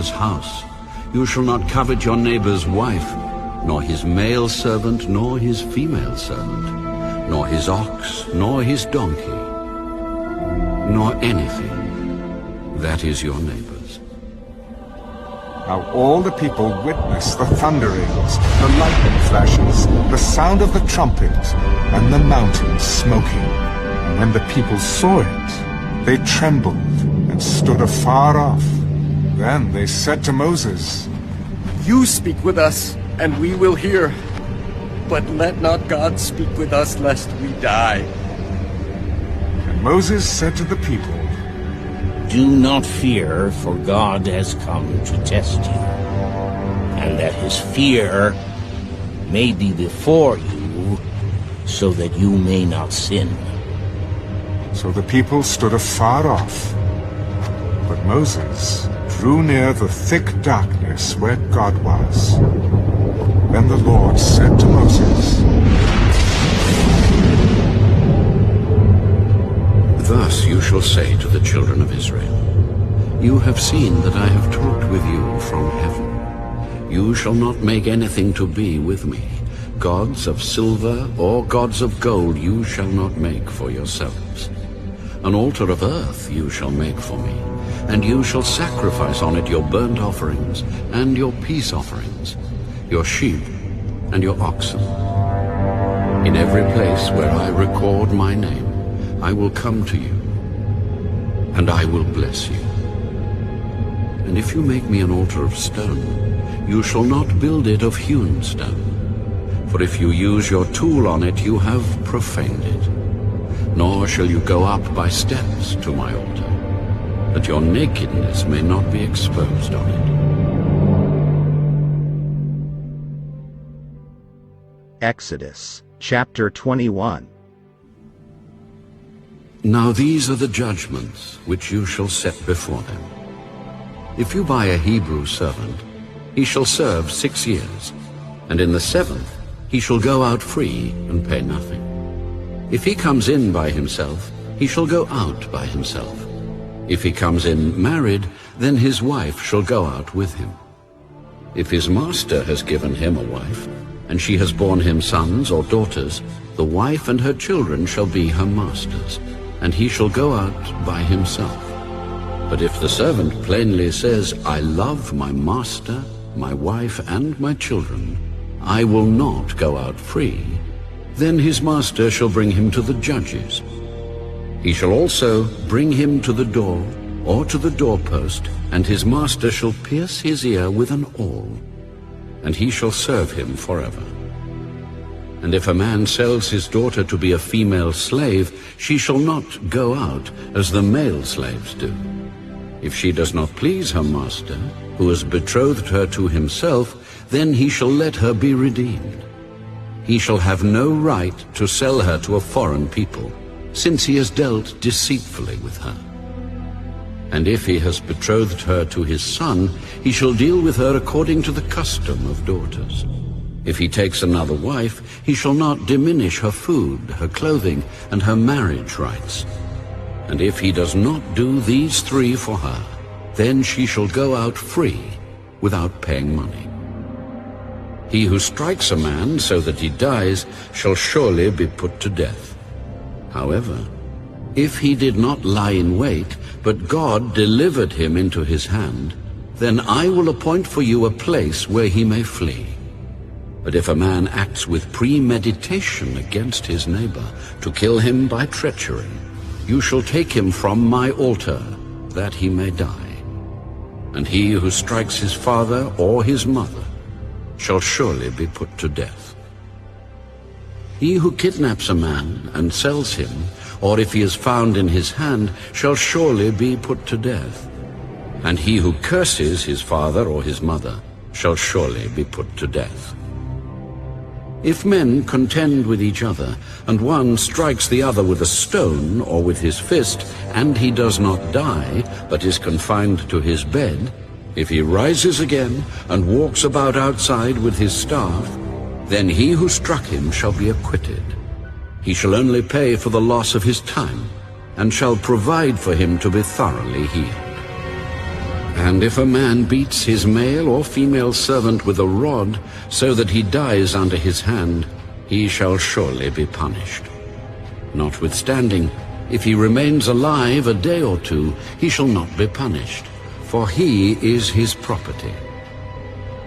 neighbor's house. You shall not covet your neighbor's wife, nor his male servant, nor his female servant, nor his ox, nor his donkey, nor anything that is your neighbor's. Now all the people witnessed the thunderings, the lightning flashes, the sound of the trumpet, and the mountain smoking. And when the people saw it, they trembled and stood afar off. Then they said to Moses, "You speak with us, and we will hear. But let not God speak with us, lest we die." And Moses said to the people, "Do not fear, for God has come to test you, and that his fear may be before you, so that you may not sin." So the people stood afar off, but Moses drew near the thick darkness where God was. Then the Lord said to Moses, Thus you shall say to the children of Israel, You have seen that I have talked with you from heaven. You shall not make anything to be with me. Gods of silver or gods of gold you shall not make for yourselves. An altar of earth you shall make for me, and you shall sacrifice on it your burnt offerings and your peace offerings, your sheep and your oxen. In every place where I record my name, I will come to you, and I will bless you. And if you make me an altar of stone, you shall not build it of hewn stone. For if you use your tool on it, you have profaned it. Nor shall you go up by steps to my altar, that your nakedness may not be exposed on it. Exodus chapter 21. Now these are the judgments which you shall set before them. If you buy a Hebrew servant, he shall serve 6 years, and in the 7th he shall go out free and pay nothing. If he comes in by himself, he shall go out by himself. If he comes in married, then his wife shall go out with him. If his master has given him a wife, and she has borne him sons or daughters, the wife and her children shall be her master's, and he shall go out by himself. But if the servant plainly says, I love my master, my wife, and my children, I will not go out free, then his master shall bring him to the judges. He shall also bring him to the door or to the doorpost, and his master shall pierce his ear with an awl, and he shall serve him forever. And if a man sells his daughter to be a female slave, she shall not go out as the male slaves do. If she does not please her master, who has betrothed her to himself, then he shall let her be redeemed. He shall have no right to sell her to a foreign people, since he has dealt deceitfully with her. And if he has betrothed her to his son, he shall deal with her according to the custom of daughters. If he takes another wife, he shall not diminish her food, her clothing, and her marriage rights. And if he does not do these 3 for her, then she shall go out free without paying money. He who strikes a man so that he dies shall surely be put to death. However, if he did not lie in wait, but God delivered him into his hand, then I will appoint for you a place where he may flee. But if a man acts with premeditation against his neighbor to kill him by treachery, you shall take him from my altar, that he may die. And he who strikes his father or his mother shall surely be put to death. He who kidnaps a man and sells him, or if he is found in his hand, shall surely be put to death. And he who curses his father or his mother shall surely be put to death. If men contend with each other, and one strikes the other with a stone or with his fist, and he does not die, but is confined to his bed, if he rises again and walks about outside with his staff, then he who struck him shall be acquitted. He shall only pay for the loss of his time, and shall provide for him to be thoroughly healed. And if a man beats his male or female servant with a rod, so that he dies under his hand, he shall surely be punished. Notwithstanding, if he remains alive a day or two, he shall not be punished, for he is his property.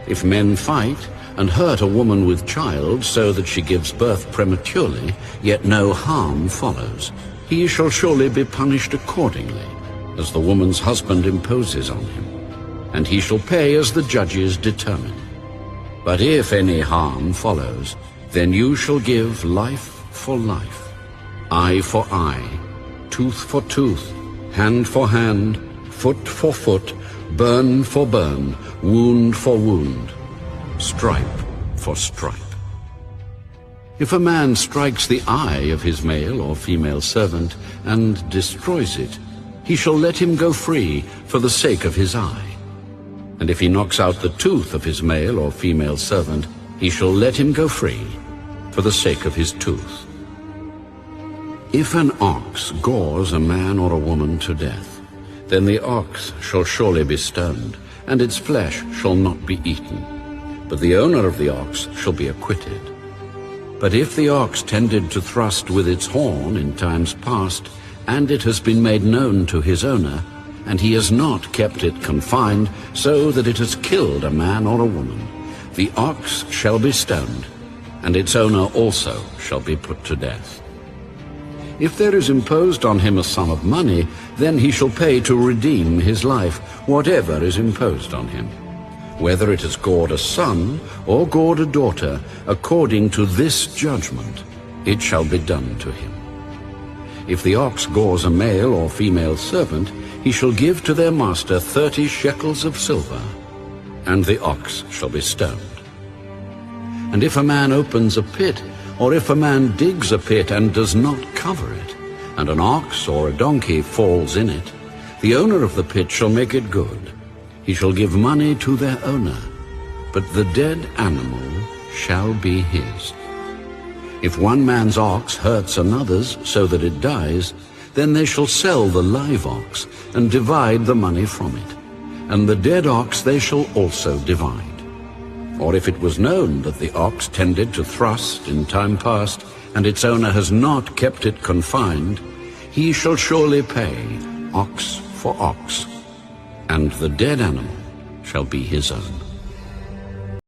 If men fight and hurt a woman with child, so that she gives birth prematurely, yet no harm follows, he shall surely be punished accordingly, as the woman's husband imposes on him, and he shall pay as the judges determine. But if any harm follows, then you shall give life for life, eye for eye, tooth for tooth, hand for hand, foot for foot, burn for burn, wound for wound, stripe for stripe. If a man strikes the eye of his male or female servant and destroys it, he shall let him go free for the sake of his eye. And if he knocks out the tooth of his male or female servant, he shall let him go free for the sake of his tooth. If an ox gores a man or a woman to death, then the ox shall surely be stoned, and its flesh shall not be eaten, but the owner of the ox shall be acquitted. But if the ox tended to thrust with its horn in times past, and it has been made known to his owner, and he has not kept it confined, so that it has killed a man or a woman, the ox shall be stoned, and its owner also shall be put to death. If there is imposed on him a sum of money, then he shall pay to redeem his life, whatever is imposed on him. Whether it has gored a son or gored a daughter, according to this judgment, it shall be done to him. If the ox gores a male or female servant, he shall give to their master 30 shekels of silver, and the ox shall be stoned. And if a man opens a pit, or if a man digs a pit and does not cover it, and an ox or a donkey falls in it, the owner of the pit shall make it good. He shall give money to their owner, but the dead animal shall be his. If one man's ox hurts another's so that it dies, then they shall sell the live ox and divide the money from it, and the dead ox they shall also divide. Or if it was known that the ox tended to thrust in time past, and its owner has not kept it confined, he shall surely pay ox for ox, and the dead animal shall be his own.